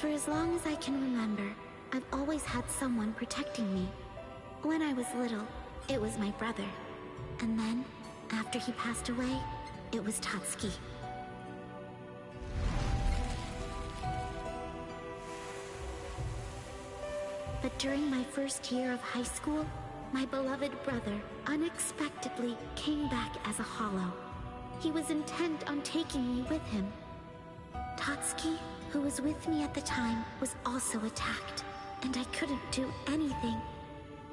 For as long as I can remember, I've always had someone protecting me. When I was little, it was my brother. And then, after he passed away, it was Tatsuki. But during my first year of high school, my beloved brother unexpectedly came back as a hollow. He was intent on taking me with him. Tatsuki, who was with me at the time, was also attacked, and I couldn't do anything.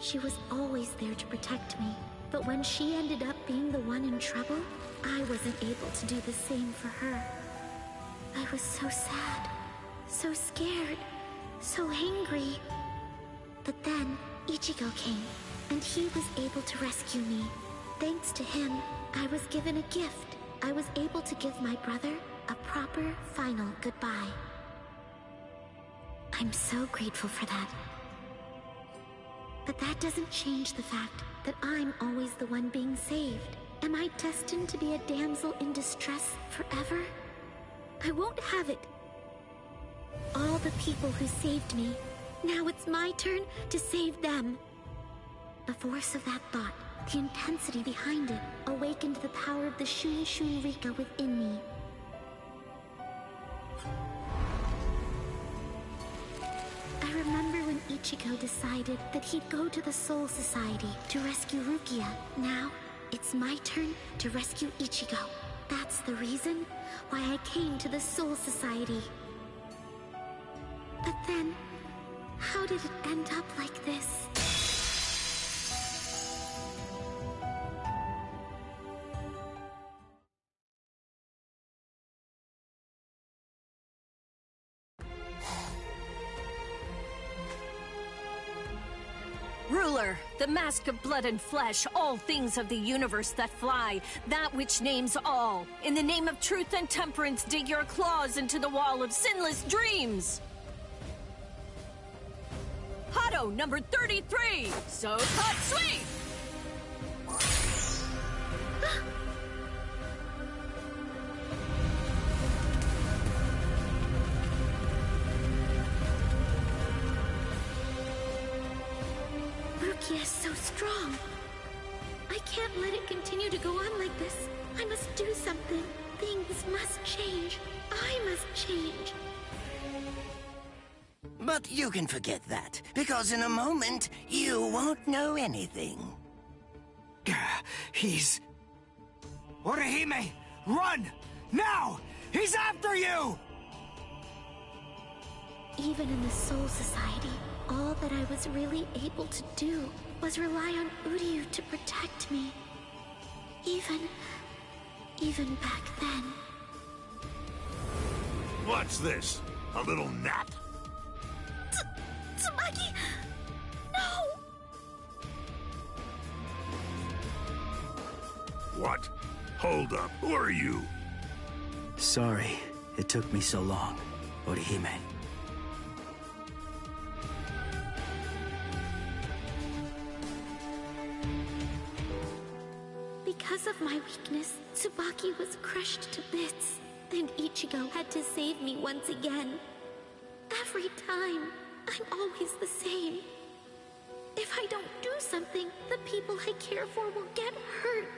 She was always there to protect me, but when she ended up being the one in trouble, I wasn't able to do the same for her. I was so sad, so scared, so angry. But then, Ichigo came, and he was able to rescue me. Thanks to him, I was given a gift. I was able to give my brother a proper, final goodbye. I'm so grateful for that. But that doesn't change the fact that I'm always the one being saved. Am I destined to be a damsel in distress forever? I won't have it. All the people who saved me, now it's my turn to save them. The force of that thought, the intensity behind it, awakened the power of the Shun Shun Rika within me. I remember when Ichigo decided that he'd go to the Soul Society to rescue Rukia. Now, it's my turn to rescue Ichigo. That's the reason why I came to the Soul Society. But then, how did it end up like this? Ruler, the mask of blood and flesh, all things of the universe that fly, that which names all. In the name of truth and temperance, dig your claws into the wall of sinless dreams! Hado number 33, So Tatsui! Rukia is so strong. I can't let it continue to go on like this. I must do something. Things must change. I must change. But you can forget that, because in a moment, you won't know anything. He's... Orihime! Run! Now! He's after you! Even in the Soul Society, all that I was really able to do was rely on Uryu to protect me. Even back then. What's this? A little nap? Tsubaki! No! What? Hold up. Who are you? Sorry, it took me so long, Orihime. Because of my weakness, Tsubaki was crushed to bits, and Ichigo had to save me once again. Every time, I'm always the same. If I don't do something, the people I care for will get hurt.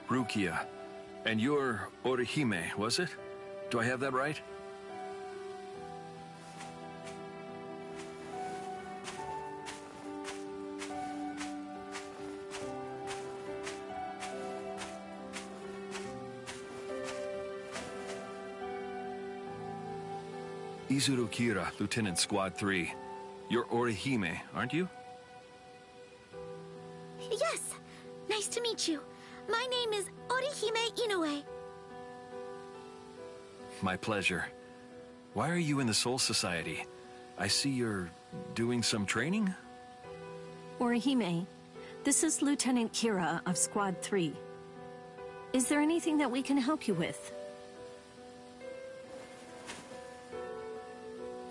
Rukia. And you're Orihime, was it? Do I have that right? Izuru Kira, Lieutenant Squad 3. You're Orihime, aren't you? Yes! Nice to meet you. My name is Orihime Inoue. My pleasure. Why are you in the Soul Society? I see you're doing some training? Orihime, this is Lieutenant Kira of Squad 3. Is there anything that we can help you with?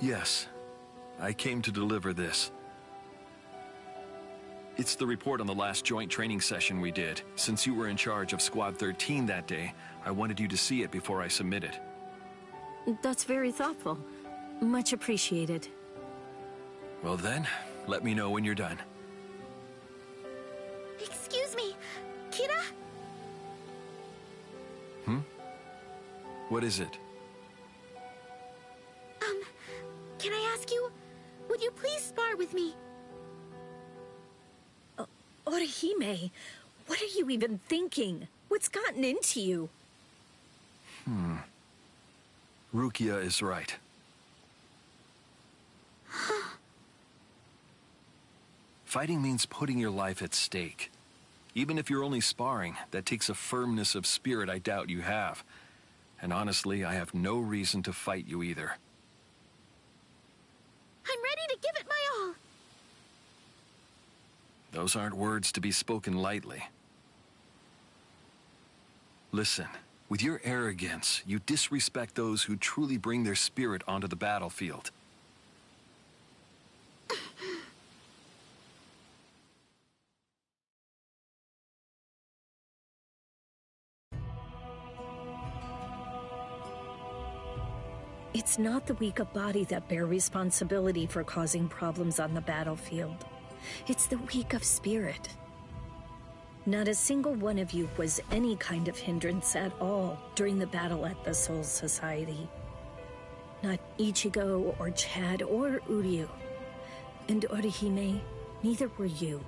Yes. I came to deliver this. It's the report on the last joint training session we did. Since you were in charge of Squad 13 that day, I wanted you to see it before I submit it. That's very thoughtful. Much appreciated. Well then, let me know when you're done. Excuse me, Kira? What is it? Can I ask you, would you please spar with me? Orihime, what are you even thinking? What's gotten into you? Rukia is right. Fighting means putting your life at stake. Even if you're only sparring, that takes a firmness of spirit I doubt you have. And honestly, I have no reason to fight you either. I'm ready to give it my all. Those aren't words to be spoken lightly. Listen, with your arrogance, you disrespect those who truly bring their spirit onto the battlefield. It's not the weak of body that bear responsibility for causing problems on the battlefield. It's the weak of spirit. Not a single one of you was any kind of hindrance at all during the battle at the Soul Society. Not Ichigo or Chad or Uryu. And Orihime, neither were you.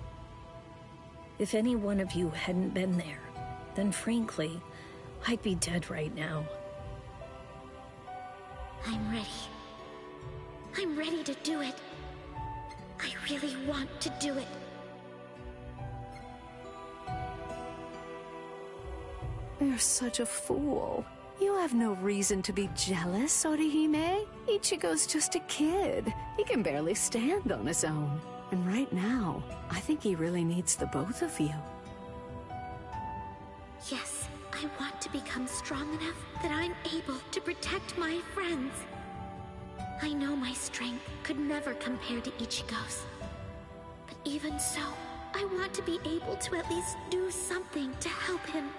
If any one of you hadn't been there, then frankly, I'd be dead right now. I'm ready. I'm ready to do it. I really want to do it. You're such a fool. You have no reason to be jealous, Orihime. Ichigo's just a kid. He can barely stand on his own. And right now, I think he really needs the both of you. Yes, I want to become strong enough that I'm able to protect my friends. I know my strength could never compare to Ichigo's. But even so, I want to be able to at least do something to help him.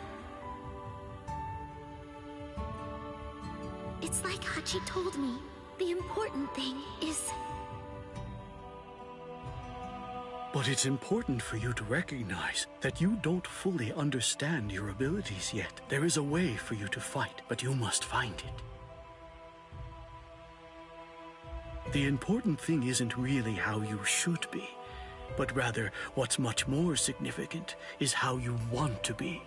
It's like Hachi told me. The important thing is... But it's important for you to recognize that you don't fully understand your abilities yet. There is a way for you to fight, but you must find it. The important thing isn't really how you should be, but rather what's much more significant is how you want to be.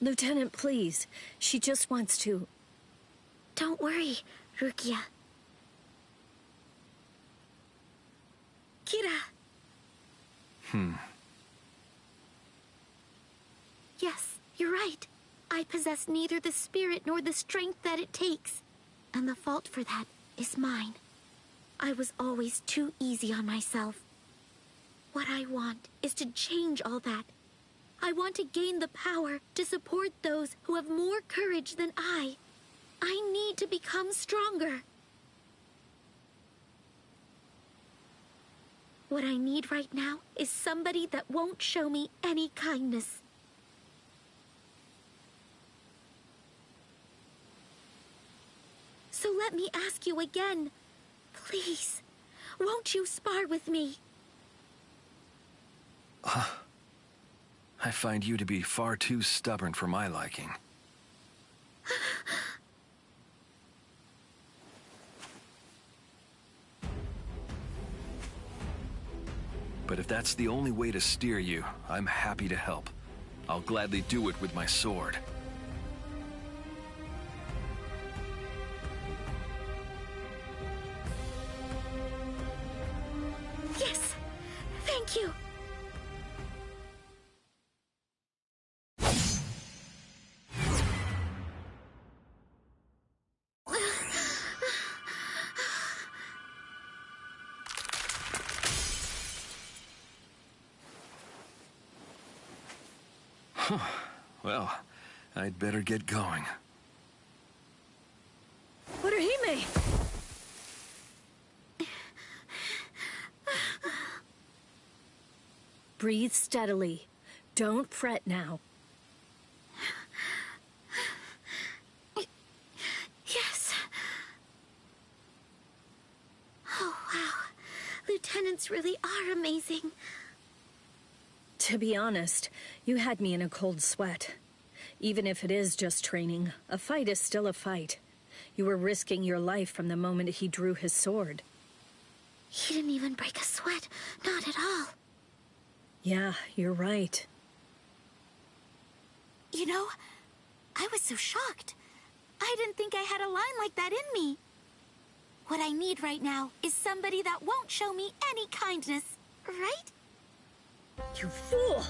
Lieutenant, please. She just wants to... Don't worry, Rukia. Kira! Yes, you're right. I possess neither the spirit nor the strength that it takes. And the fault for that is mine. I was always too easy on myself. What I want is to change all that. I want to gain the power to support those who have more courage than I. I need to become stronger. What I need right now is somebody that won't show me any kindness. So let me ask you again. Please, won't you spar with me? I find you to be far too stubborn for my liking. But if that's the only way to steer you, I'm happy to help. I'll gladly do it with my sword. Yes! Thank you! Well, I'd better get going. Orihime! Breathe steadily. Don't fret now. Yes. Oh, wow. Lieutenants really are amazing. To be honest, you had me in a cold sweat. Even if it is just training, a fight is still a fight. You were risking your life from the moment he drew his sword. He didn't even break a sweat. Not at all. Yeah, you're right. You know, I was so shocked. I didn't think I had a line like that in me. What I need right now is somebody that won't show me any kindness, right? You fool!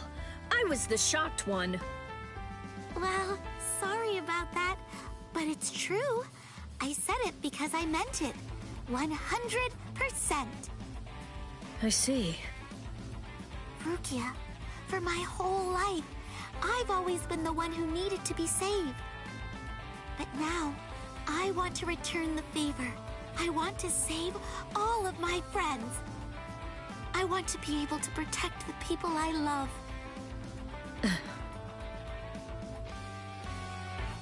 I was the shocked one. Well, sorry about that, but it's true. I said it because I meant it. 100%. I see. Rukia, for my whole life, I've always been the one who needed to be saved. But now, I want to return the favor. I want to save all of my friends. I want to be able to protect the people I love.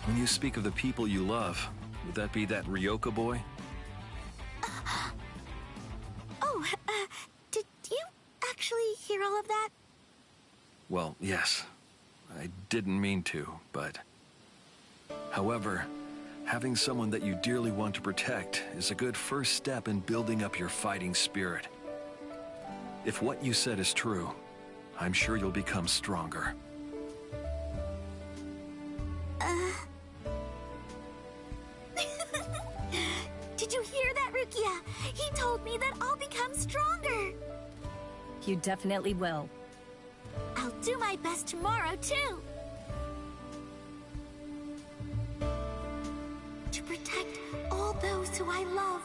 When you speak of the people you love, would that be that Ryoka boy? Did you actually hear all of that? Well, yes. I didn't mean to, but... However, having someone that you dearly want to protect is a good first step in building up your fighting spirit. If what you said is true, I'm sure you'll become stronger. Did you hear that, Rukia? He told me that I'll become stronger. You definitely will. I'll do my best tomorrow, too. To protect all those who I love.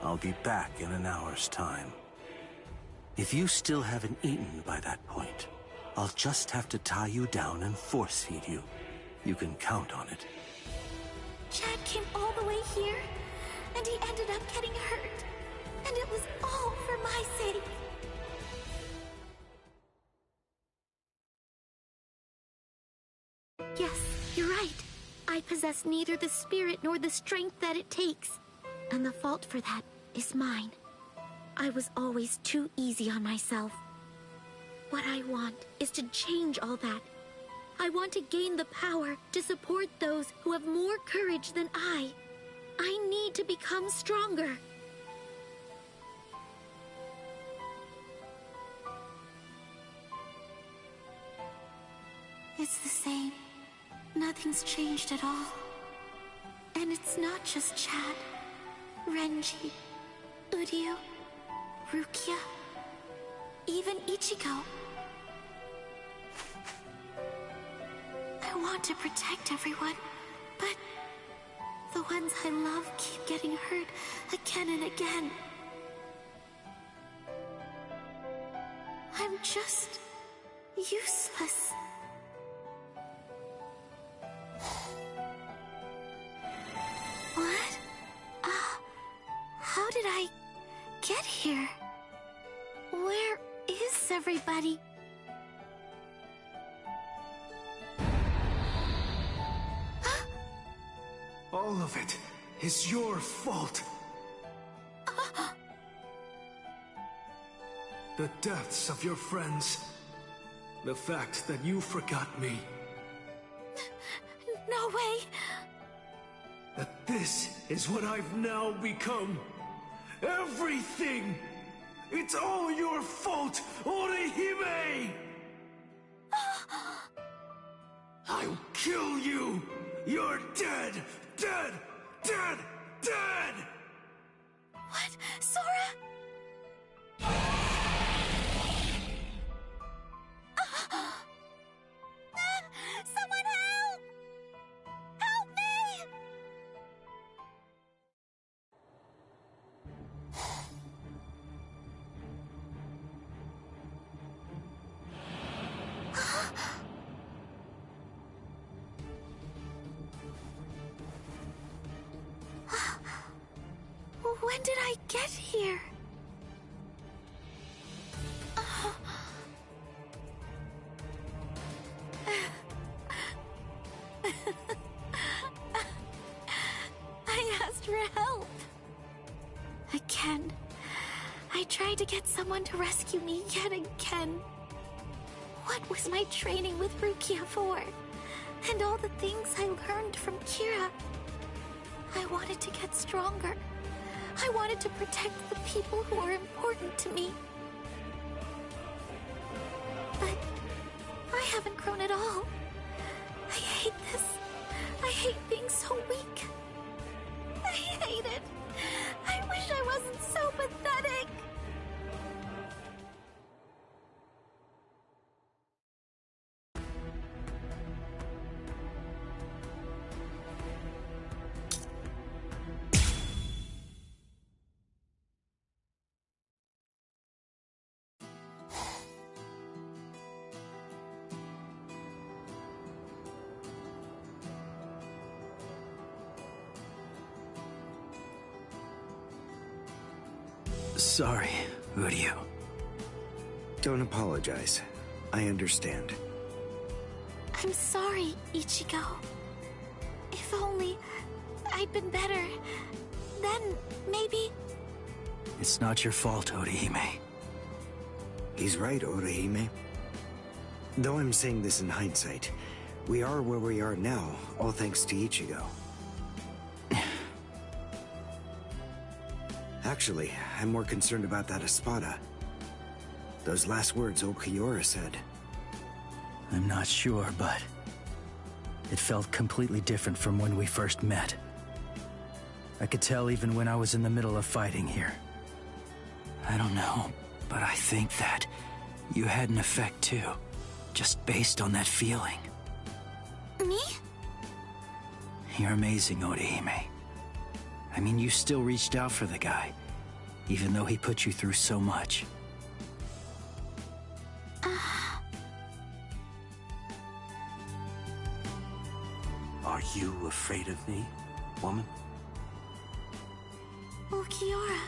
I'll be back in an hour's time. If you still haven't eaten by that point, I'll just have to tie you down and force feed you. You can count on it. Chad came all the way here, and he ended up getting hurt. And it was all for my sake. Yes, you're right. I possess neither the spirit nor the strength that it takes. And the fault for that is mine. I was always too easy on myself. What I want is to change all that. I want to gain the power to support those who have more courage than I. I need to become stronger. It's the same. Nothing's changed at all. And it's not just Chad. Renji, Udio, Rukia, even Ichigo. I want to protect everyone, but the ones I love keep getting hurt again and again. I'm just useless. What? How did I get here? Where is everybody? All of it is your fault. The deaths of your friends. The fact that you forgot me. No way. That this is what I've now become. Everything! It's all your fault, Orihime! I'll kill you! You're dead! Dead! Dead! Dead! What? Sora? When did I get here? I asked for help. Again. I tried to get someone to rescue me yet again. What was my training with Rukia for? And all the things I learned from Kira. I wanted to get stronger. I wanted to protect the people who are important to me. But I haven't grown at all. I hate this. I hate being so weak. I hate it. I wish I wasn't so pathetic. Sorry, Ryu. Don't apologize. I understand. I'm sorry, Ichigo. If only I'd been better, then maybe... It's not your fault, Orihime. He's right, Orihime. Though I'm saying this in hindsight, we are where we are now, all thanks to Ichigo. Actually, I'm more concerned about that espada. Those last words Okiura said. I'm not sure, but it felt completely different from when we first met. I could tell even when I was in the middle of fighting here. I don't know, but I think that you had an effect too, just based on that feeling. Me? You're amazing, Orihime. I mean, you still reached out for the guy, even though he put you through so much. Are you afraid of me, woman? Okiura.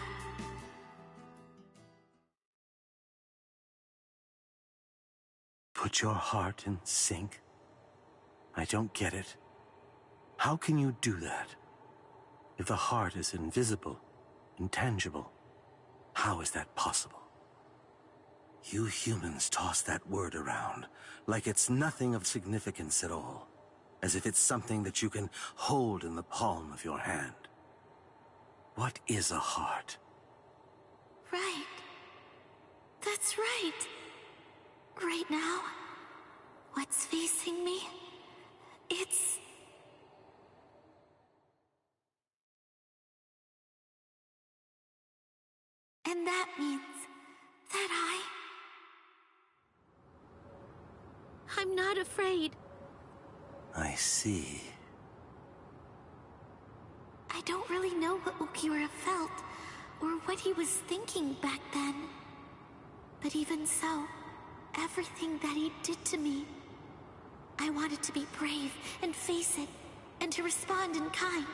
Put your heart in sync? I don't get it. How can you do that? If the heart is invisible, intangible, how is that possible? You humans toss that word around like it's nothing of significance at all, as if it's something that you can hold in the palm of your hand. What is a heart? Right. That's right. Right now, what's facing me, it's... And that means that I'm not afraid. I see. I don't really know what Okiura felt, or what he was thinking back then. But even so, everything that he did to me, I wanted to be brave and face it, and to respond in kind.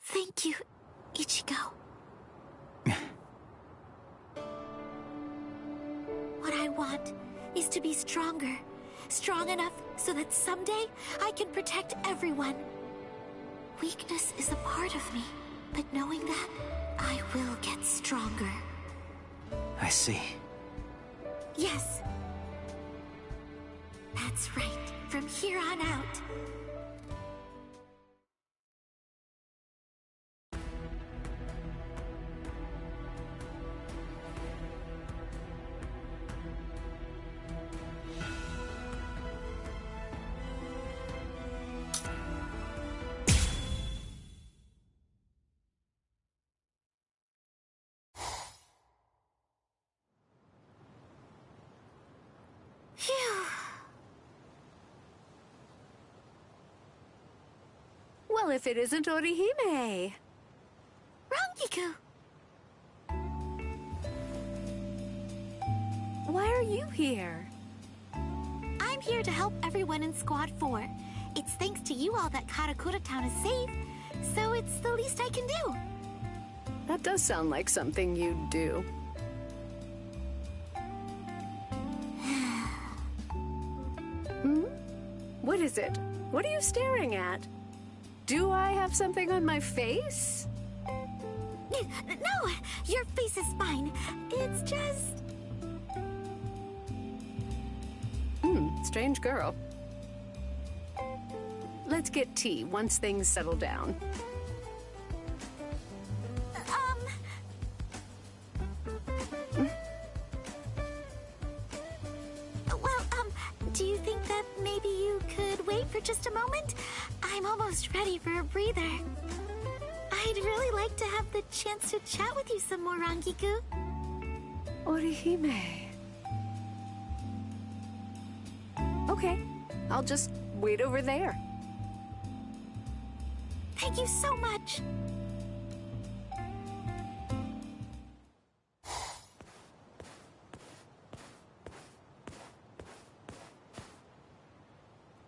Thank you, Ichigo. What I want is to be stronger. Strong enough so that someday I can protect everyone. Weakness is a part of me, but knowing that, I will get stronger. I see. Yes. That's right. From here on out. Phew. Well, if it isn't Orihime. Rangiku! Why are you here? I'm here to help everyone in Squad 4. It's thanks to you all that Karakura Town is safe, so it's the least I can do. That does sound like something you'd do. What is it? What are you staring at? Do I have something on my face? No, your face is fine. It's just... Strange girl. Let's get tea once things settle down. Do you think that maybe you could wait for just a moment? I'm almost ready for a breather. I'd really like to have the chance to chat with you some more, Rangiku. Orihime. Okay, I'll just wait over there. Thank you so much.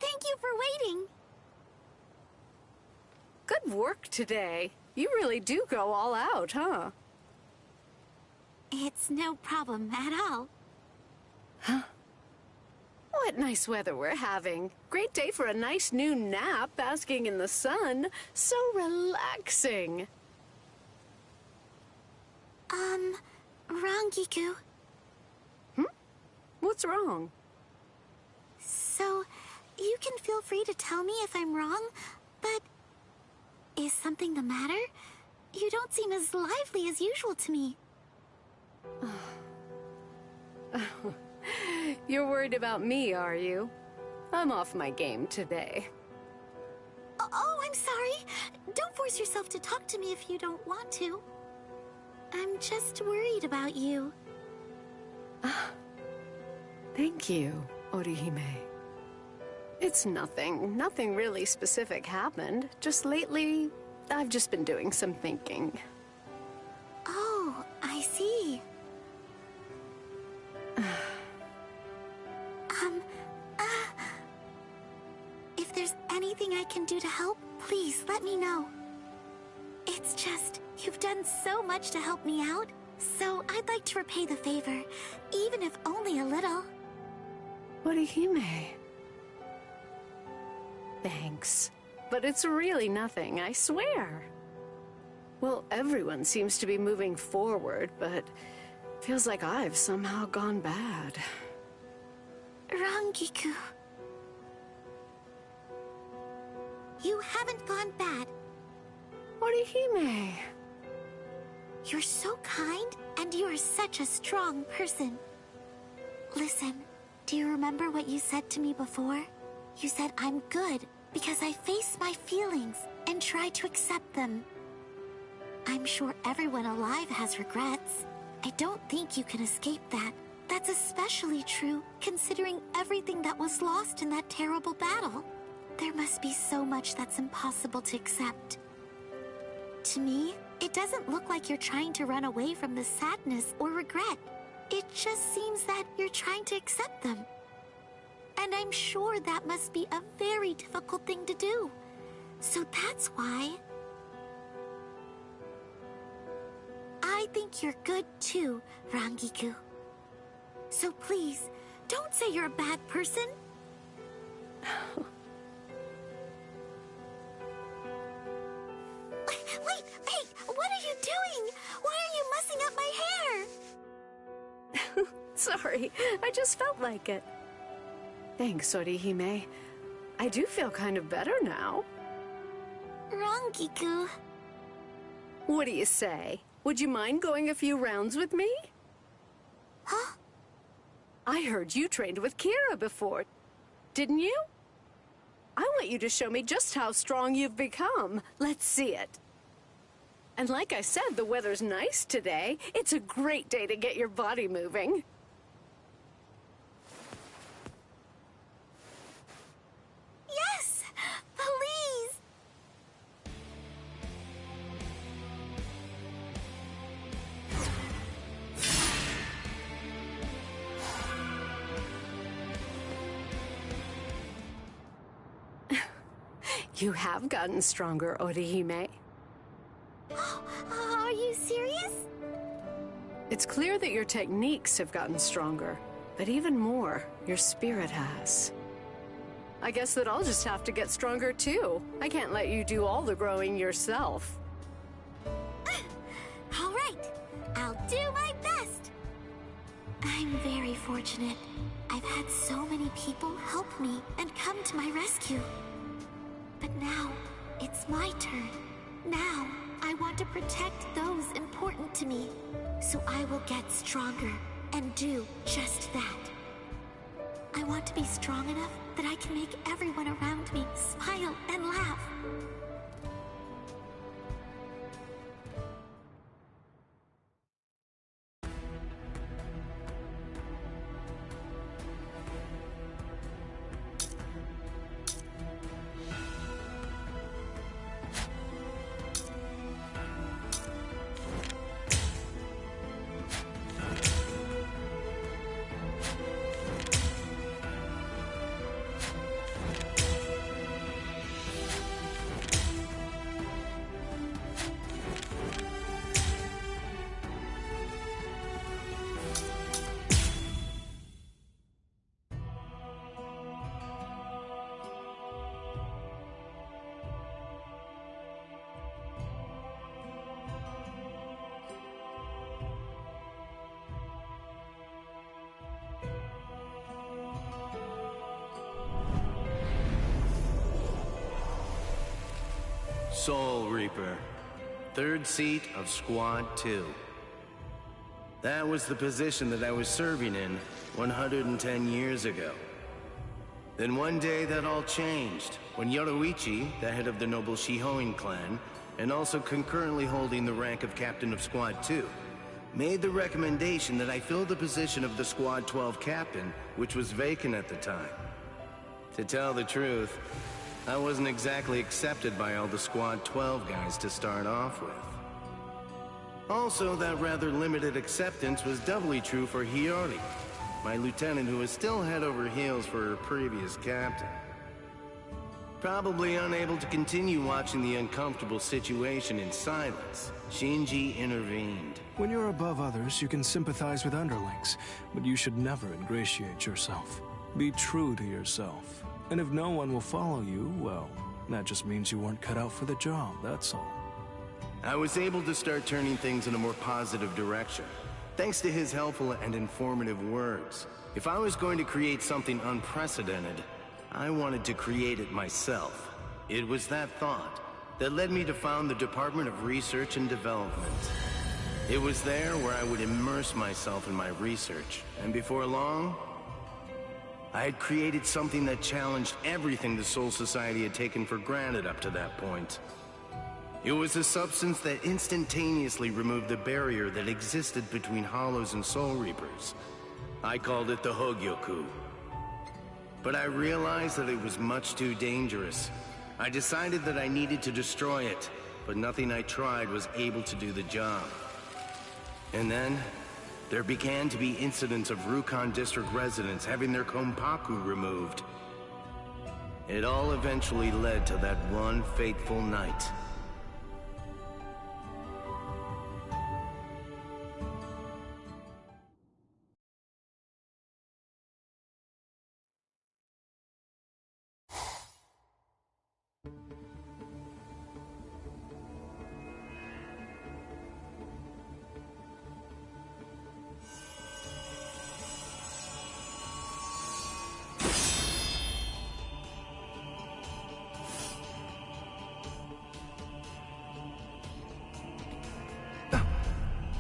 Thank you for waiting. Good work today. You really do go all out, huh? It's no problem at all. What nice weather we're having. Great day for a nice new nap, basking in the sun. So relaxing. Rangiku. What's wrong? So, you can feel free to tell me if I'm wrong, but is something the matter? You don't seem as lively as usual to me. You're worried about me, are you? I'm off my game today. Oh, I'm sorry. Don't force yourself to talk to me if you don't want to. I'm just worried about you. Thank you, Orihime. It's nothing. Nothing really specific happened. Just lately, I've just been doing some thinking. Oh, I see. If there's anything I can do to help, please let me know. It's just, you've done so much to help me out, so I'd like to repay the favor, even if only a little. Orihime. Thanks. But it's really nothing, I swear. Well, everyone seems to be moving forward, but feels like I've somehow gone bad. Rangiku. You haven't gone bad. Orihime. You're so kind, and you are such a strong person. Listen, do you remember what you said to me before? You said I'm good because I face my feelings and try to accept them. I'm sure everyone alive has regrets. I don't think you can escape that. That's especially true considering everything that was lost in that terrible battle. There must be so much that's impossible to accept. To me, it doesn't look like you're trying to run away from the sadness or regret. It just seems that you're trying to accept them. And I'm sure that must be a very difficult thing to do. So that's why... I think you're good too, Rangiku. So please, don't say you're a bad person. Wait, hey, what are you doing? Why are you mussing up my hair? Sorry, I just felt like it. Thanks, Orihime. I do feel kind of better now. Rangiku. What do you say? Would you mind going a few rounds with me? Huh? I heard you trained with Kira before, didn't you? I want you to show me just how strong you've become. Let's see it. And like I said, the weather's nice today. It's a great day to get your body moving. Yes! Please! You have gotten stronger, Orihime. Are you serious? It's clear that your techniques have gotten stronger, but even more, your spirit has. I guess that I'll just have to get stronger too. I can't let you do all the growing yourself. All right, I'll do my best. I'm very fortunate. I've had so many people help me and come to my rescue. But now, it's my turn. Now, I want to protect those important to me. So I will get stronger and do just that. I want to be strong enough that I can make everyone around me smile and laugh. Soul Reaper, third seat of Squad 2. That was the position that I was serving in 110 years ago. Then one day that all changed, when Yoruichi, the head of the noble Shihoin clan, and also concurrently holding the rank of Captain of Squad 2, made the recommendation that I fill the position of the Squad 12 captain, which was vacant at the time. To tell the truth, I wasn't exactly accepted by all the Squad 12 guys to start off with. Also, that rather limited acceptance was doubly true for Hiyori, my lieutenant who was still head over heels for her previous captain. Probably unable to continue watching the uncomfortable situation in silence, Shinji intervened. When you're above others, you can sympathize with underlings, but you should never ingratiate yourself. Be true to yourself. And if no one will follow you, well, that just means you weren't cut out for the job, that's all. I was able to start turning things in a more positive direction, thanks to his helpful and informative words. If I was going to create something unprecedented, I wanted to create it myself. It was that thought that led me to found the Department of Research and Development. It was there where I would immerse myself in my research, and before long, I had created something that challenged everything the Soul Society had taken for granted up to that point. It was a substance that instantaneously removed the barrier that existed between Hollows and Soul Reapers. I called it the Hogyoku. But I realized that it was much too dangerous. I decided that I needed to destroy it, but nothing I tried was able to do the job. And then, there began to be incidents of Rukon District residents having their Konpaku removed. It all eventually led to that one fateful night.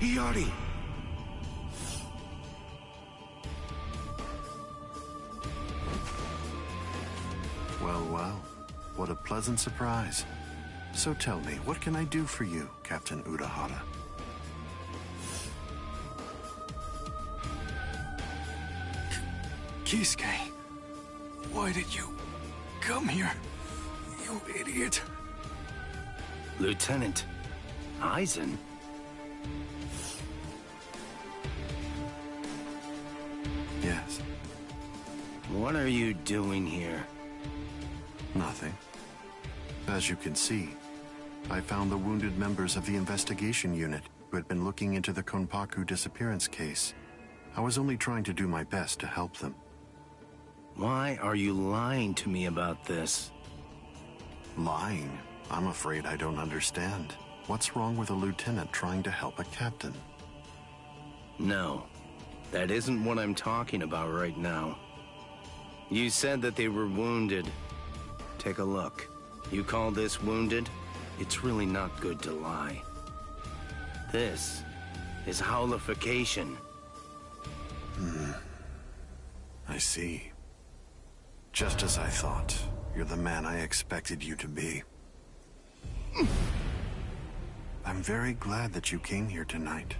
Hiyori! Well, well. What a pleasant surprise. So tell me, what can I do for you, Captain Urahara? Kisuke, why did you come here? You idiot. Lieutenant Aizen? Yes. What are you doing here? Nothing. As you can see, I found the wounded members of the investigation unit who had been looking into the Konpaku disappearance case. I was only trying to do my best to help them. Why are you lying to me about this? Lying? I'm afraid I don't understand. What's wrong with a lieutenant trying to help a captain? No, that isn't what I'm talking about right now. You said that they were wounded. Take a look. You call this wounded? It's really not good to lie. This is howlification. I see. Just as I thought. You're the man I expected you to be. I'm very glad that you came here tonight.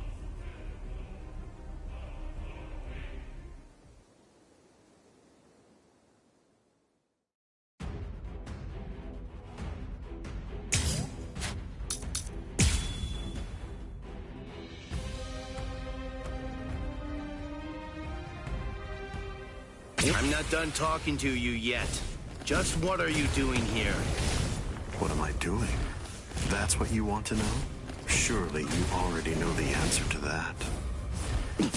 I'm not done talking to you yet. Just what are you doing here? What am I doing? That's what you want to know? Surely you already know the answer to that. I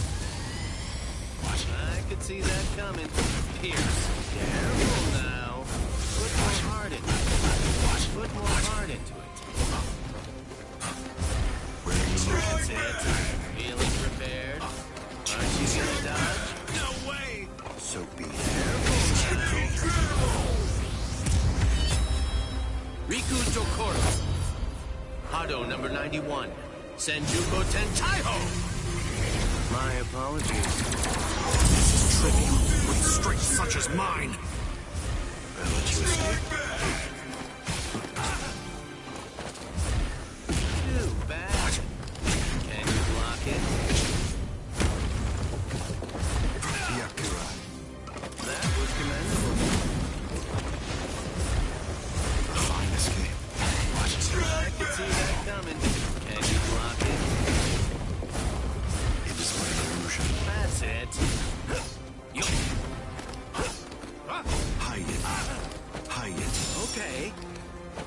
could see that coming. Pierce, careful now. Put more heart into it. Put more heart into it. Where are you That's it. Feeling prepared? Aren't you gonna dodge? No way! So be it. Riku Jokoro. Hado number 91. Senjuko Tentaiho! My apologies. With strength such as mine! I'll let you escape. Too bad. Can you block it? Yakura. That was commendable. A fine escape. Watch it. I could see that coming. Can you block it? It is my illusion. That's it. Hide it. Hide it. Okay.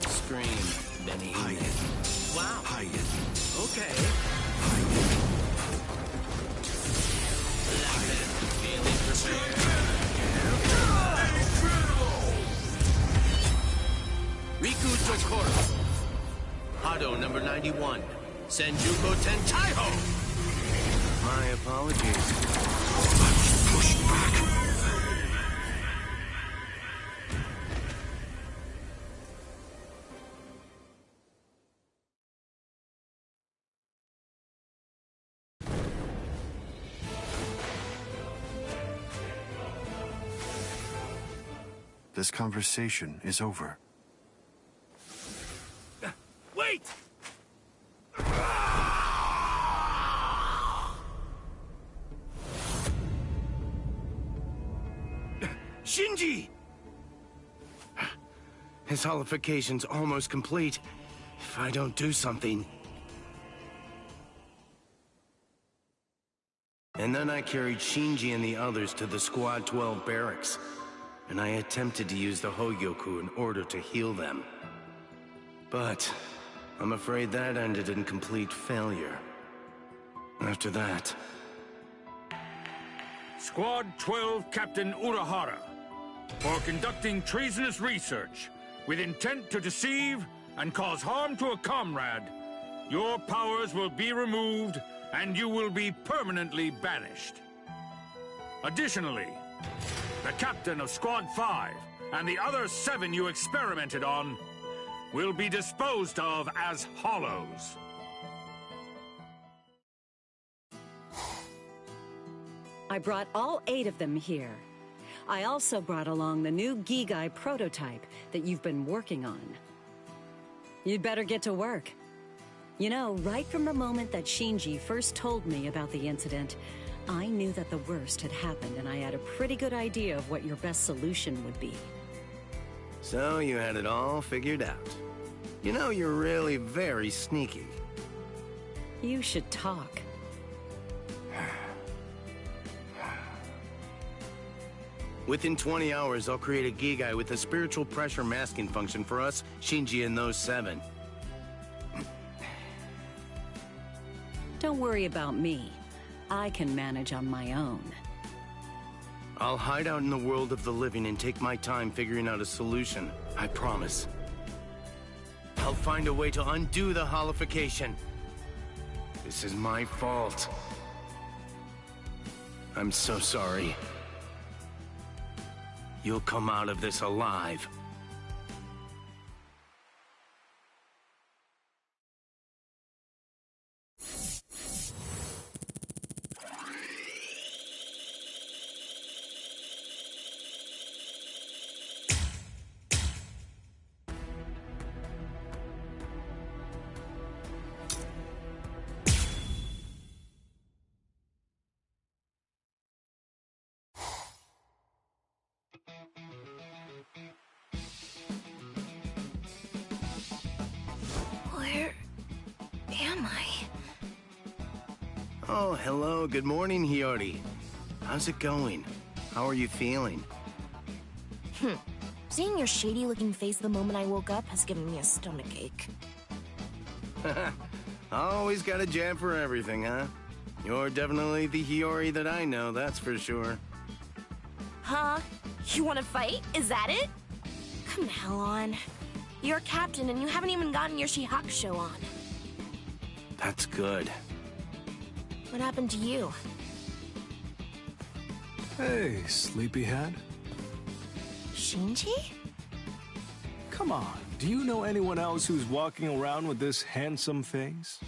Scream, Benny. Hide it. Wow. Hide it. Okay. Hide it. Like that. Feeling prepared. Riku Jokoro. Hado number 91. Senjuko Tentaiho. My apologies. Push back! This conversation is over. Wait! Shinji! His holification's almost complete. If I don't do something... And then I carried Shinji and the others to the Squad 12 barracks. And I attempted to use the Hogyoku in order to heal them. But I'm afraid that ended in complete failure. After that... Squad 12 Captain Urahara, for conducting treasonous research with intent to deceive and cause harm to a comrade, your powers will be removed and you will be permanently banished. Additionally, the captain of Squad 5 and the other 7 you experimented on will be disposed of as hollows. I brought all 8 of them here. I also brought along the new Gigai prototype that you've been working on. You'd better get to work. You know, right from the moment that Shinji first told me about the incident, I knew that the worst had happened, and I had a pretty good idea of what your best solution would be. So you had it all figured out. You know, you're really very sneaky. You should talk. Within 20 hours, I'll create a Gigai with a spiritual pressure masking function for us, Shinji, and those 7. Don't worry about me. I can manage on my own. I'll hide out in the world of the living and take my time figuring out a solution. I promise. I'll find a way to undo the holification. This is my fault. I'm so sorry. You'll come out of this alive. Where am I? Oh, hello. Good morning, Hiyori. How's it going? How are you feeling? Seeing your shady-looking face the moment I woke up has given me a stomachache. Always got a jab for everything, huh? You're definitely the Hiyori that I know, that's for sure. Huh? You want to fight? Is that it? Come the hell on. You're a captain and you haven't even gotten your Shihakusho on. That's good. What happened to you? Hey, sleepyhead. Shinji? Come on, do you know anyone else who's walking around with this handsome face?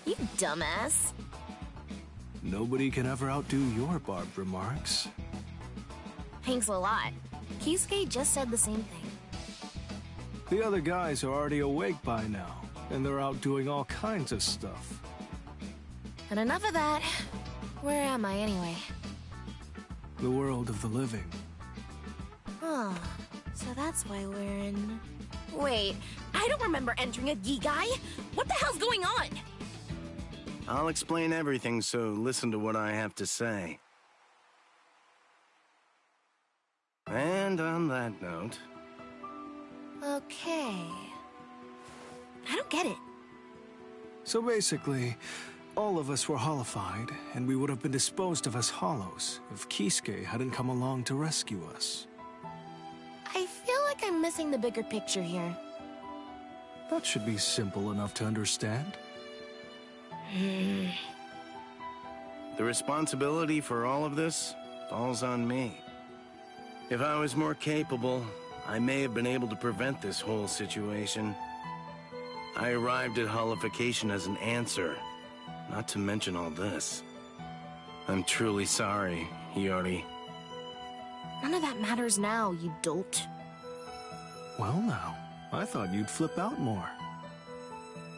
You dumbass. Nobody can ever outdo your barbed remarks. Thanks a lot. Kisuke just said the same thing. The other guys are already awake by now, and they're out doing all kinds of stuff. And enough of that. Where am I anyway? The world of the living. Oh, so that's why we're in... Wait, I don't remember entering a Gigai. What the hell's going on? I'll explain everything, so listen to what I have to say. And on that note... Okay... I don't get it. So basically, all of us were hollified, and we would have been disposed of as hollows if Kisuke hadn't come along to rescue us. I feel like I'm missing the bigger picture here. That should be simple enough to understand. The responsibility for all of this falls on me. If I was more capable, I may have been able to prevent this whole situation. I arrived at holification as an answer, not to mention all this. I'm truly sorry, Hiyori. None of that matters now, you dolt. Well now, I thought you'd flip out more.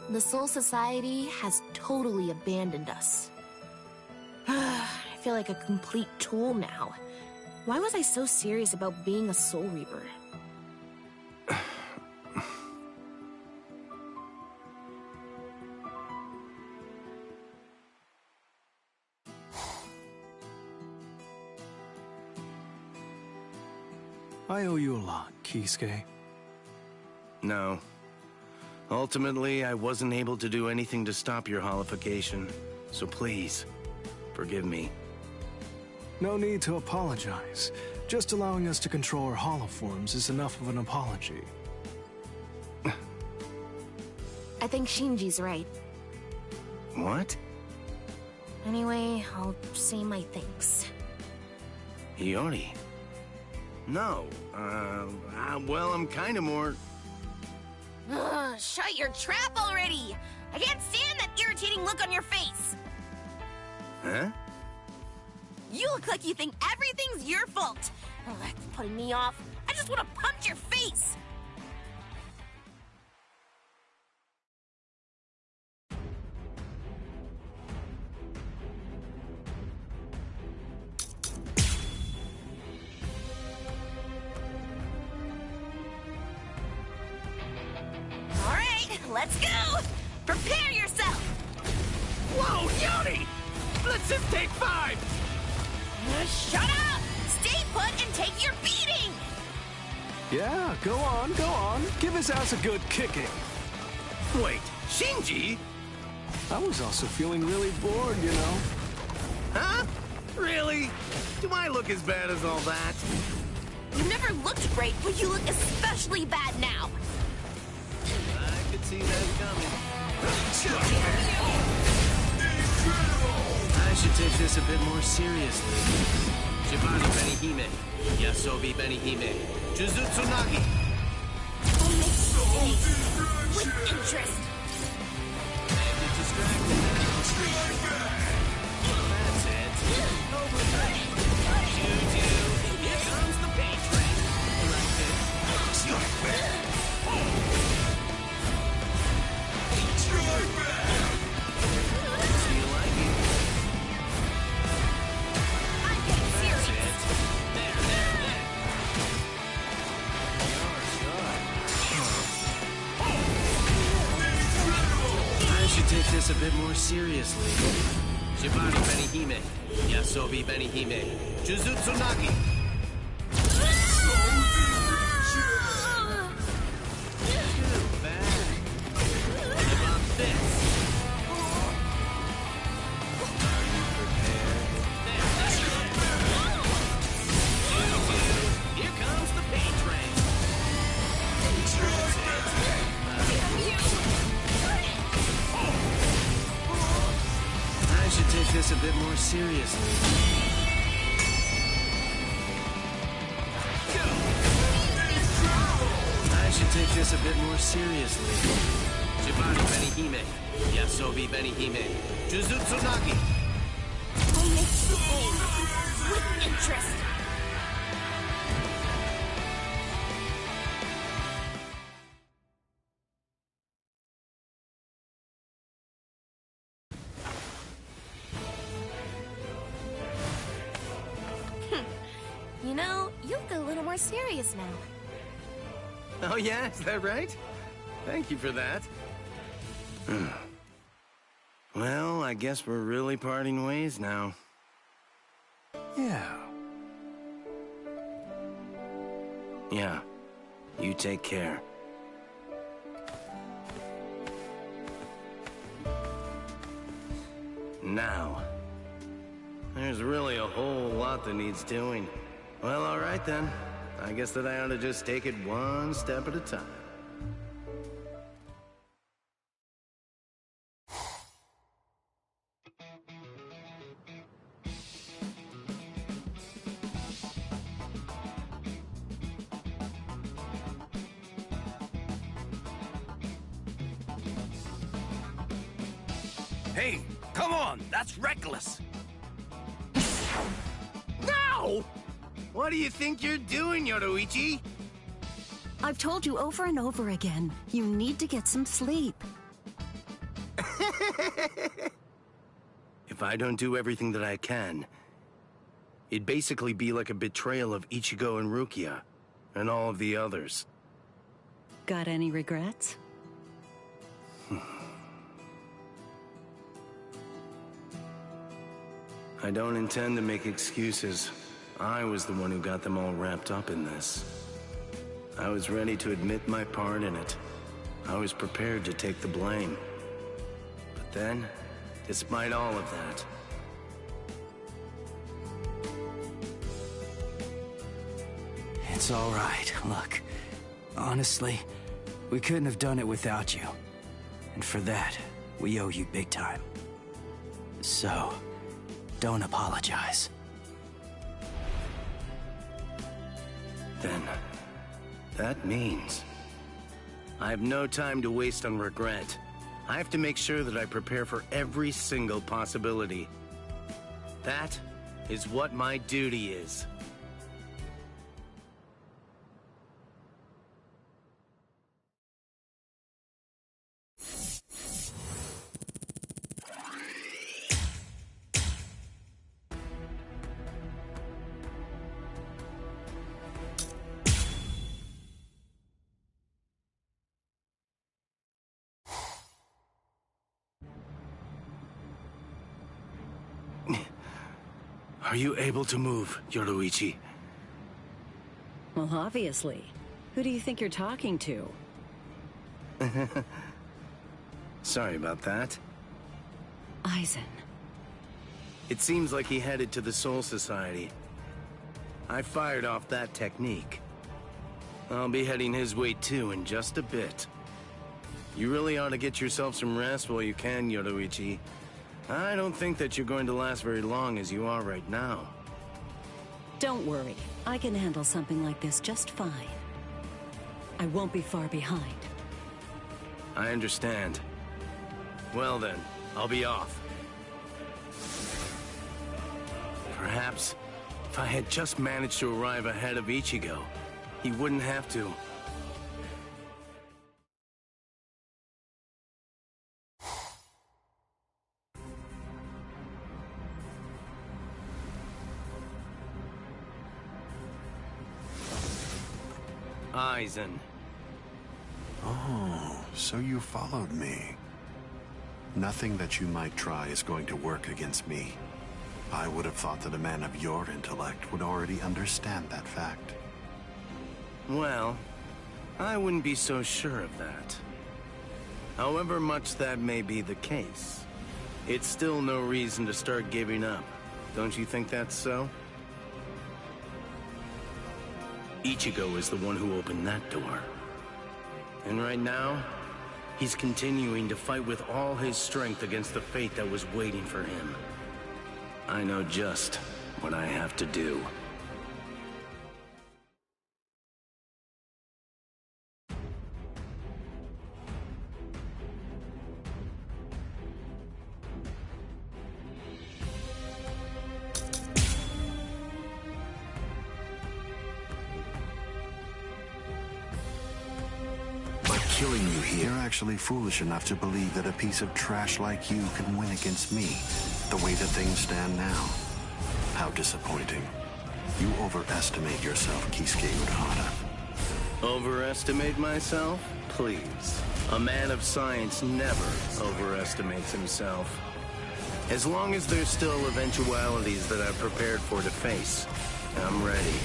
The Soul Society has totally abandoned us. I feel like a complete tool now. Why was I so serious about being a Soul Reaper? I owe you a lot, Kisuke. No. Ultimately, I wasn't able to do anything to stop your holification, so please, forgive me. No need to apologize. Just allowing us to control our holoforms is enough of an apology. I think Shinji's right. What? Anyway, I'll say my thanks. Hiyori? No, well, I'm kinda more... Shut your trap already! I can't stand that irritating look on your face! Huh? You look like you think everything's your fault! Oh, that's putting me off. I just want to punch your face! Let's go! Prepare yourself! Whoa, Yoni! Let's just take 5! Shut up! Stay put and take your beating! Yeah, go on, go on. Give his ass a good kicking. Wait, Shinji? I was also feeling really bored, you know. Huh? Really? Do I look as bad as all that? You never looked great, but you look especially bad now. I could see that coming. I should take this a bit more seriously. Shibari Benihime, Yasobi Benihime, Jujutsu Nagi. With interest. Maybe distracted now. That's it. Overdrive. Choo-choo. Here comes the pain train. Like this. Do you like it? I'm getting serious. That's it. There. I should take this a bit more seriously. Shibari Benihime, Yasobi Benihime, Jujutsu Nagi. Too bad. What about this? Are you prepared? There. Here comes the pain train. I should take this a bit more seriously. I should take this a bit more seriously. Shibari Benihime, Yasobi Benihime, Jujutsu Nagi. With interest. You know, you look a little more serious now. Oh yeah, is that right? Thank you for that. Well, I guess we're really parting ways now. Yeah. Yeah. You take care. Now. There's really a whole lot that needs doing. Well, all right then. I guess that I ought to just take it one step at a time. Hey, come on! That's reckless! No! What do you think you're doing, Yoruichi? I've told you over and over again, you need to get some sleep. If I don't do everything that I can, it'd basically be like a betrayal of Ichigo and Rukia, and all of the others. Got any regrets? I don't intend to make excuses. I was the one who got them all wrapped up in this. I was ready to admit my part in it. I was prepared to take the blame. But then, despite all of that, It's all right. Look, honestly, we couldn't have done it without you. And for that, we owe you big time. So, don't apologize. then that means I have no time to waste on regret. I have to make sure that I prepare for every single possibility. That is what my duty is. Are you able to move, Yoruichi? Well, obviously. Who do you think you're talking to? Sorry about that. Aizen. It seems like he headed to the Soul Society. I fired off that technique. I'll be heading his way too in just a bit. You really ought to get yourself some rest while you can, Yoruichi. I don't think that you're going to last very long as you are right now. Don't worry. I can handle something like this just fine. I won't be far behind. I understand. Well then, I'll be off. Perhaps, if I had just managed to arrive ahead of Ichigo, he wouldn't have to. Aizen. Oh, so you followed me. Nothing that you might try is going to work against me. I would have thought that a man of your intellect would already understand that fact. Well, I wouldn't be so sure of that. However much that may be the case, it's still no reason to start giving up. Don't you think that's so? Ichigo is the one who opened that door. And right now, he's continuing to fight with all his strength against the fate that was waiting for him. I know just what I have to do. Killing you here. You're actually foolish enough to believe that a piece of trash like you can win against me, the way that things stand now. How disappointing. You overestimate yourself, Kisuke Urahara. Overestimate myself? Please. A man of science never overestimates himself. As long as there's still eventualities that I've prepared for to face, I'm ready.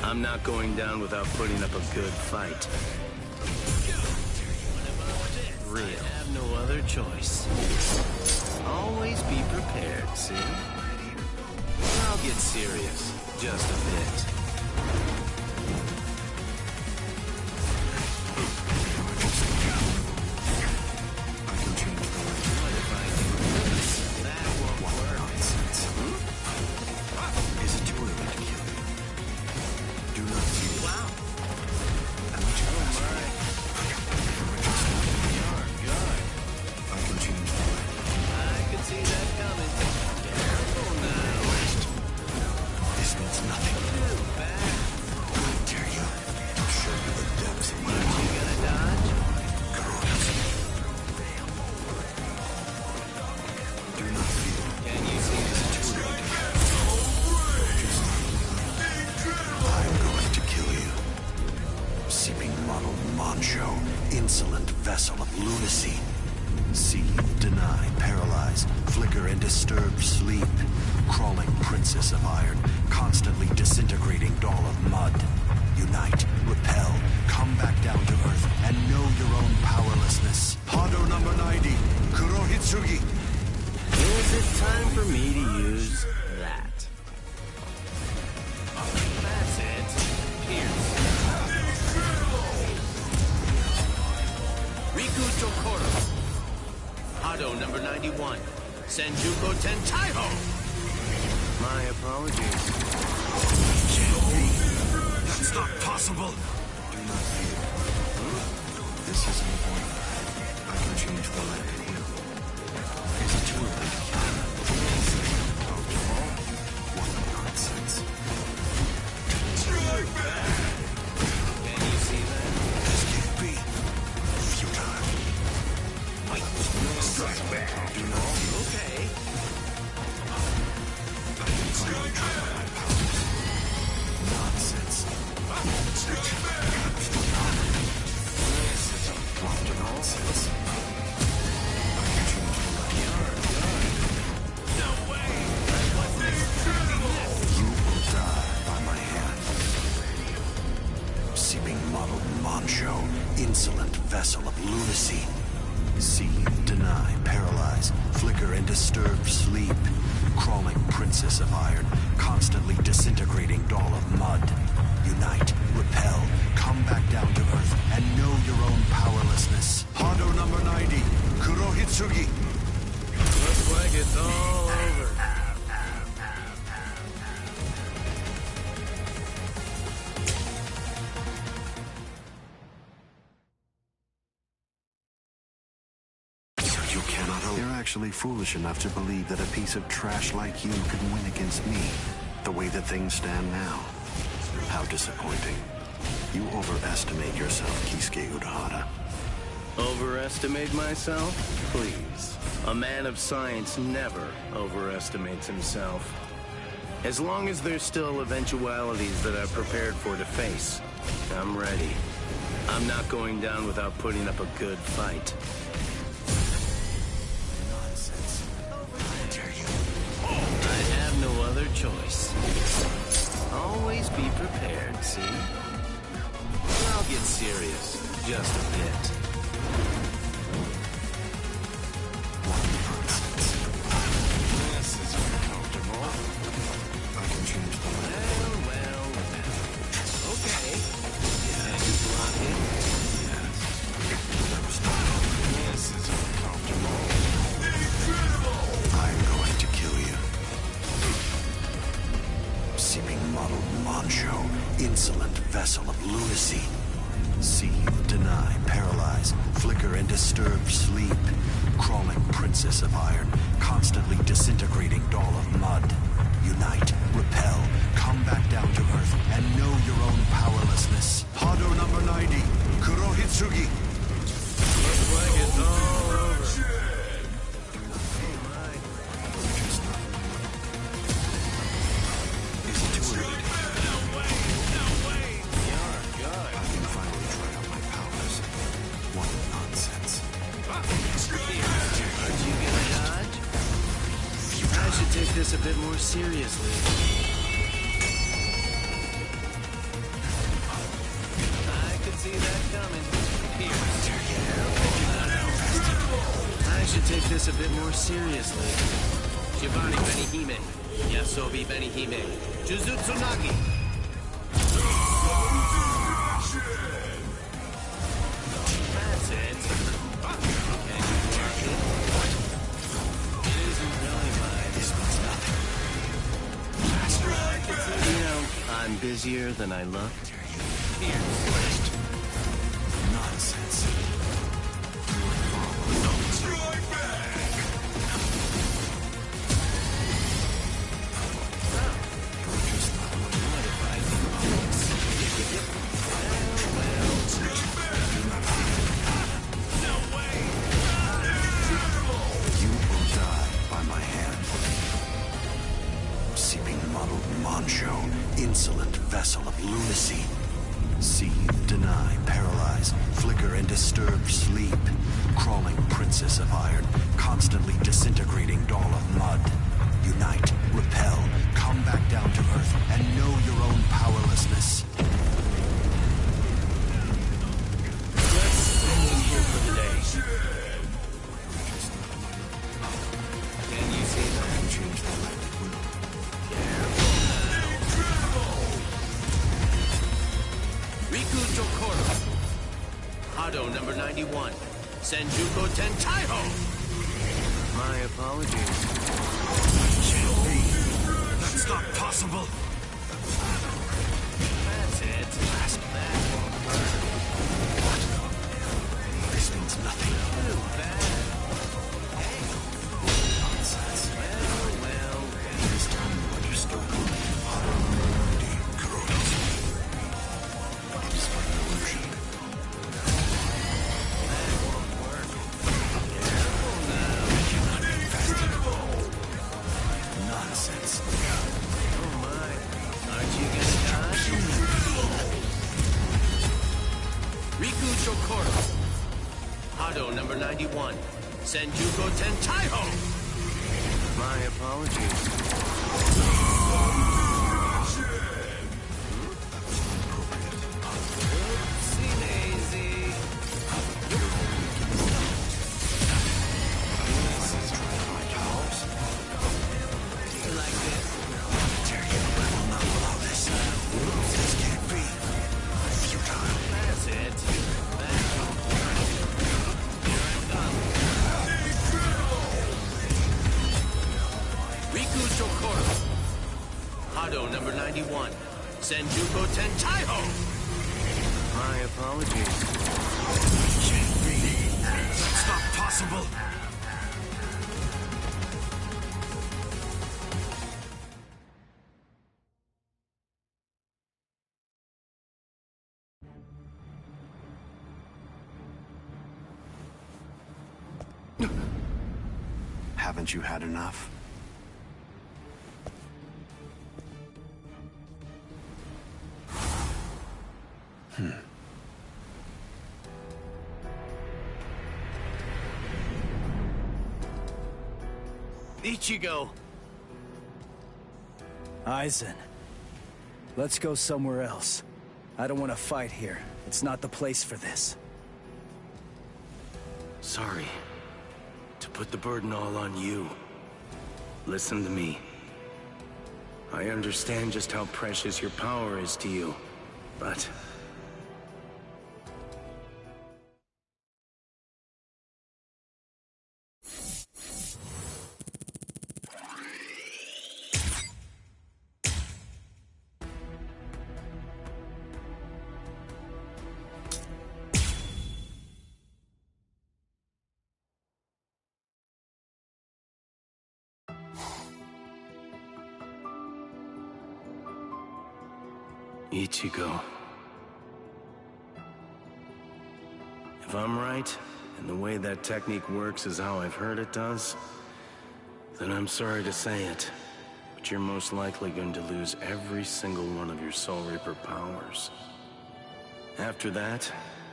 I'm not going down without putting up a good fight. Real. I have no other choice. Always be prepared, see? I'll get serious, just a bit. What if I do this? That won't work. Nonsense. Is it too early to kill you? Do not fear. Wow. Am I too fast? I could see that coming. Careful now. This means nothing. Too bad. I dare you. I'll show you the depths of my You gonna dodge? Do not fear. Can you see this? I'm going to kill you. Seeping muddled mancho, insolent vessel of lunacy. See, deny, paralyze, flicker and disturb sleep. Crawling princess of iron, constantly disintegrating doll of mud. Unite, repel, come back down to earth, and know your own powerlessness. Pado number 90, Kurohitsugi. Is it time for me to use that? That's it. Pierce. Riku Tokoro. Hado number 91. Senjuko Tentaiho. My apologies. That's not possible. Do not fear. This is important. I can change the light at will. Is it too early to kill? What nonsense. Strike back! Can you see that? This can't be. Futile. Wait. Strike back. Do not fear. Okay. I can finally try my powers. Nonsense. Strike back! What nonsense. I can change the light. No way! I wasn't expecting Model Mancho, insolent vessel of lunacy. Seethe, deny, paralyze, flicker and disturb sleep. Crawling princess of iron, constantly disintegrating doll of mud. Unite, repel, come back down to earth, and know your own powerlessness. Hado number 90, Kurohitsugi. Looks like it's all over. You're actually foolish enough to believe that a piece of trash like you can win against me, the way that things stand now. How disappointing. You overestimate yourself, Kisuke Urahara. Overestimate myself? Please. A man of science never overestimates himself. As long as there's still eventualities that I'm prepared for to face, I'm ready. I'm not going down without putting up a good fight. I have no other choice. Always be prepared, see? I'll get serious, just a bit. This is uncomfortable. I can change the light. Well. Okay. Can you block it? Yes. This is uncomfortable. Incredible! I'm going to kill you. Seeming model Mancho, insolent vessel of lunacy. Seethe, deny, paralyze, flicker and disturb sleep. Crawling princess of iron, constantly disintegrating doll of mud. Unite, repel, come back down to earth, and know your own powerlessness. Hado number 90, Kurohitsugi. Looks like it's all over. Take this a bit more seriously. I could see that coming. I should take this a bit more seriously. Shibani Benihime. Yasobi Benihime. Jujutsu Nagi. That's it. I'm busier than I look. Nonsense. Strike back! You will die by my hand. Seeming model Mancho, insolent vessel of lunacy. Seethe, deny, paralyze, flicker and disturb sleep. Crawling princess of iron, constantly disintegrating doll of mud. Unite, repel, come back down to earth, and know your own powerlessness. Let's end in here for the day. Can you see that? I can change the light at will. Riku Jokoro. Hado number 91. Senjuko Tentaiho. My apologies. Kill me. That's not possible. That's it. Ask that. This means nothing. Too bad. Hey. Nonsense. Well. This time you understood. It is but an illusion. That won't work. Careful now. I cannot be faster. Nonsense. Oh my. Aren't you gonna die? Riku Jokoro. Hado number 91. Senjuko Tentaiho. My apologies. Senjuko Tentaiho! My apologies. Can't be. That's not possible. Haven't you had enough? Ichigo! Aizen. Let's go somewhere else. I don't want to fight here. It's not the place for this. Sorry to put the burden all on you. Listen to me. I understand just how precious your power is to you, but... Ichigo. If I'm right, and the way that technique works is how I've heard it does, then I'm sorry to say it, but you're most likely going to lose every single one of your Soul Reaper powers. After that,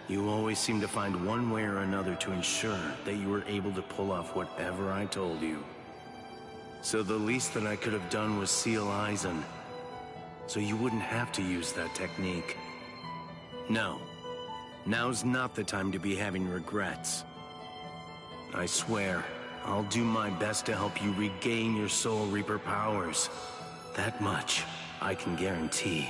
you always seem to find one way or another to ensure that you were able to pull off whatever I told you. So the least that I could have done was seal Aizen, so you wouldn't have to use that technique. No, now's not the time to be having regrets. I swear, I'll do my best to help you regain your Soul Reaper powers. That much I can guarantee.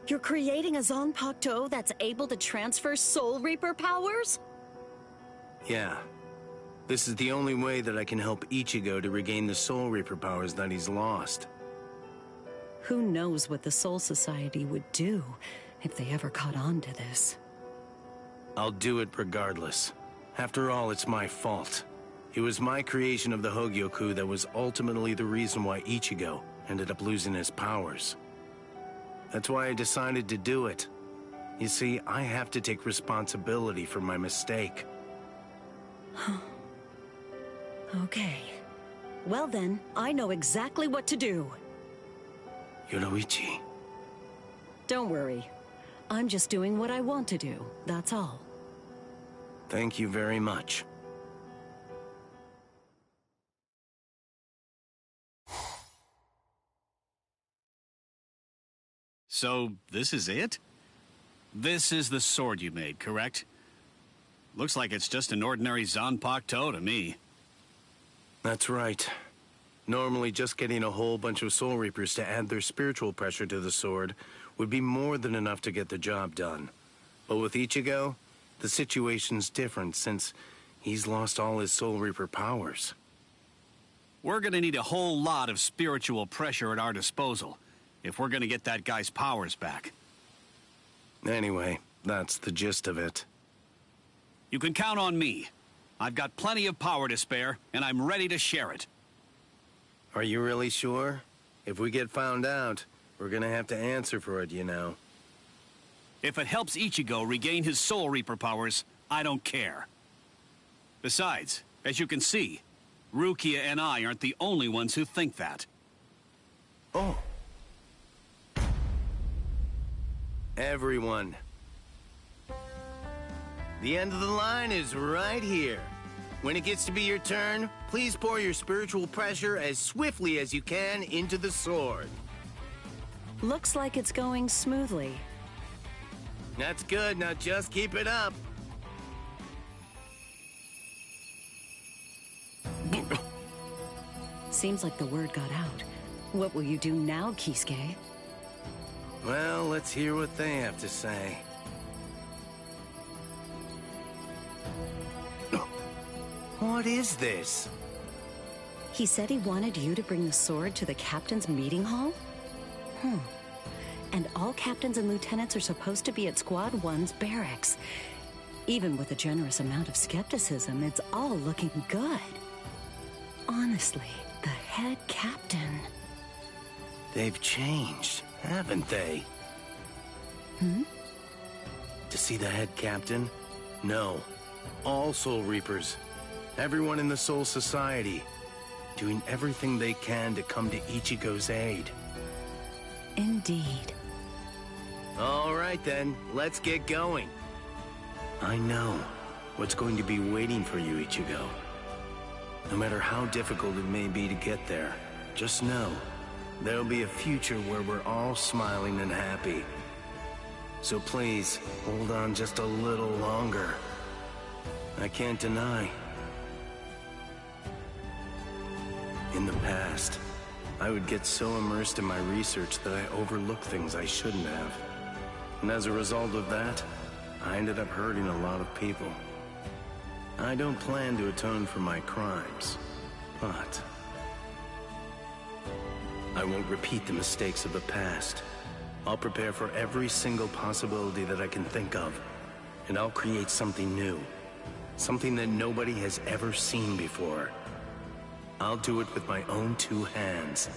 You're creating a Zanpakuto that's able to transfer Soul Reaper powers? Yeah. This is the only way that I can help Ichigo to regain the Soul Reaper powers that he's lost. Who knows what the Soul Society would do if they ever caught on to this. I'll do it regardless. After all, it's my fault. It was my creation of the Hogyoku that was ultimately the reason why Ichigo ended up losing his powers. That's why I decided to do it. You see, I have to take responsibility for my mistake. Okay. Well then, I know exactly what to do. Yoruichi. Don't worry. I'm just doing what I want to do, that's all. Thank you very much. So, this is it? This is the sword you made, correct? Looks like it's just an ordinary Zanpakuto to me. That's right. Normally, just getting a whole bunch of Soul Reapers to add their spiritual pressure to the sword would be more than enough to get the job done. But with Ichigo, the situation's different since he's lost all his Soul Reaper powers. We're gonna need a whole lot of spiritual pressure at our disposal if we're gonna get that guy's powers back. Anyway, that's the gist of it. You can count on me. I've got plenty of power to spare, and I'm ready to share it. Are you really sure? If we get found out, we're gonna have to answer for it, you know. If it helps Ichigo regain his Soul Reaper powers, I don't care. Besides, as you can see, Rukia and I aren't the only ones who think that. Oh. Everyone. The end of the line is right here. When it gets to be your turn, please pour your spiritual pressure as swiftly as you can into the sword. Looks like it's going smoothly. That's good, now just keep it up. Seems like the word got out. What will you do now, Kisuke? Well, let's hear what they have to say. What is this? He said he wanted you to bring the sword to the captain's meeting hall? And all captains and lieutenants are supposed to be at Squad 1's barracks. Even with a generous amount of skepticism, it's all looking good. Honestly, the head captain... They've changed, haven't they? To see the head captain? No. All Soul Reapers. Everyone in the Soul Society. Doing everything they can to come to Ichigo's aid. Indeed. All right then, let's get going. I know what's going to be waiting for you, Ichigo. No matter how difficult it may be to get there, just know there'll be a future where we're all smiling and happy. So please, hold on just a little longer. I can't deny. In the past, I would get so immersed in my research that I overlooked things I shouldn't have. And as a result of that, I ended up hurting a lot of people. I don't plan to atone for my crimes, but I won't repeat the mistakes of the past. I'll prepare for every single possibility that I can think of, and I'll create something new. Something that nobody has ever seen before. I'll do it with my own 2 hands.